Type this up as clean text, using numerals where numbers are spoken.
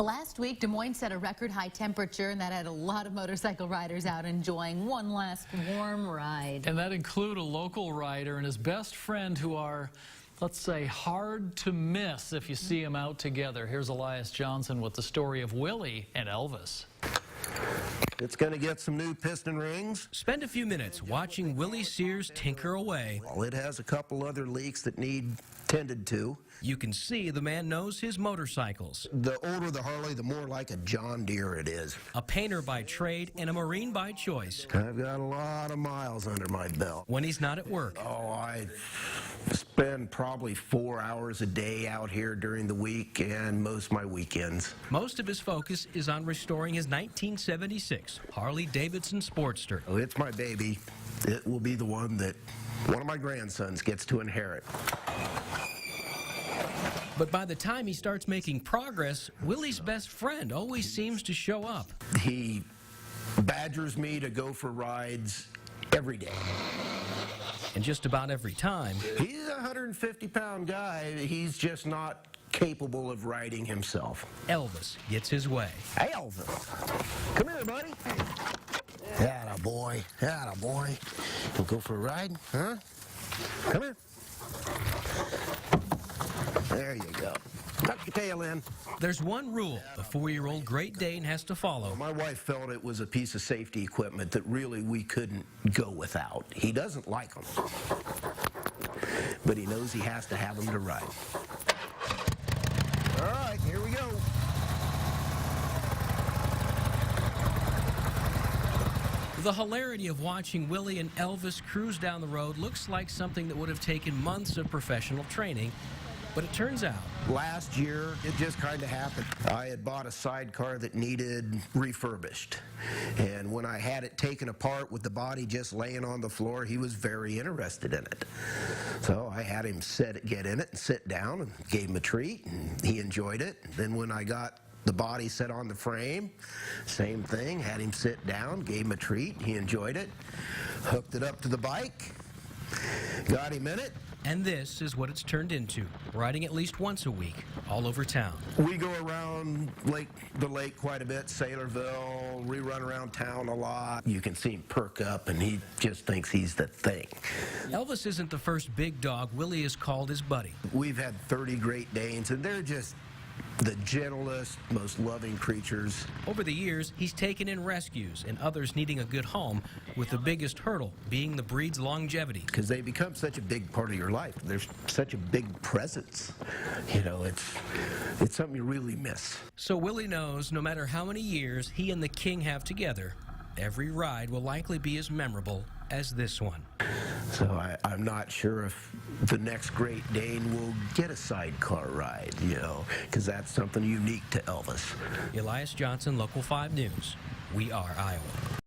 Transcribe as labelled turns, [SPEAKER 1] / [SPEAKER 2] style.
[SPEAKER 1] Last week, Des Moines set a record high temperature, and that had a lot of motorcycle riders out enjoying one last warm ride.
[SPEAKER 2] And that include a local rider and his best friend who are, let's say, hard to miss if you see them out together. Here's Elias Johnson with the story of Willie and Elvis.
[SPEAKER 3] It's going to get some new piston rings.
[SPEAKER 4] Spend a few minutes watching Willie Sears tinker away.
[SPEAKER 3] Well, it has a couple other leaks that need tended to.
[SPEAKER 4] You can see the man knows his motorcycles.
[SPEAKER 3] The older the Harley, the more like a John Deere it is.
[SPEAKER 4] A painter by trade and a Marine by choice.
[SPEAKER 3] I've got a lot of miles under my belt.
[SPEAKER 4] When he's not at work.
[SPEAKER 3] Oh, I spend probably 4 hours a day out here during the week and most of my weekends.
[SPEAKER 4] Most of his focus is on restoring his 1976 Harley-Davidson Sportster.
[SPEAKER 3] Oh, it's my baby. It will be the one that one of my grandsons gets to inherit.
[SPEAKER 4] But by the time he starts making progress, Willie's best friend always seems to show up.
[SPEAKER 3] He badgers me to go for rides every day.
[SPEAKER 4] And just about every time,
[SPEAKER 3] He's a 150-pound guy. He's just not capable of riding himself.
[SPEAKER 4] Elvis gets his way.
[SPEAKER 3] Hey, Elvis. Come here, buddy. Atta boy. Atta boy. We'll go for a ride, huh? Come here. There you go. Tuck your tail in.
[SPEAKER 4] There's one rule the 4-year-old Great Dane has to follow.
[SPEAKER 3] My wife felt it was a piece of safety equipment that really we couldn't go without. He doesn't like them, but he knows he has to have them to ride. All right, here we go.
[SPEAKER 4] The hilarity of watching Willie and Elvis cruise down the road looks like something that would have taken months of professional training, but it turns out
[SPEAKER 3] Last year, it just kind of happened. I had bought a sidecar that needed refurbished, and when I had it taken apart with the body just laying on the floor, he was very interested in it. So I had him get in it and sit down and gave him a treat, and he enjoyed it. Then when I got the body set on the frame, same thing, had him sit down, gave him a treat, he enjoyed it, hooked it up to the bike, got him in it.
[SPEAKER 4] And this is what it's turned into, riding at least once a week, all over town.
[SPEAKER 3] We go around the lake quite a bit, Saylorville, we run around town a lot. You can see him perk up, and he just thinks he's the thing.
[SPEAKER 4] Elvis isn't the first big dog Willie has called his buddy.
[SPEAKER 3] We've had 30 Great Danes, and they're just the gentlest, most loving creatures.
[SPEAKER 4] Over the years, he's taken in rescues and others needing a good home, with the biggest hurdle being the breed's longevity.
[SPEAKER 3] Because they become such a big part of your life. They're such a big presence. You know, it's something you really miss.
[SPEAKER 4] So Willie knows no matter how many years he and the King have together, every ride will likely be as memorable as this one.
[SPEAKER 3] So I'm not sure if the next Great Dane will get a sidecar ride, you know, because that's something unique to Elvis.
[SPEAKER 4] Elias Johnson, Local 5 News. We are Iowa.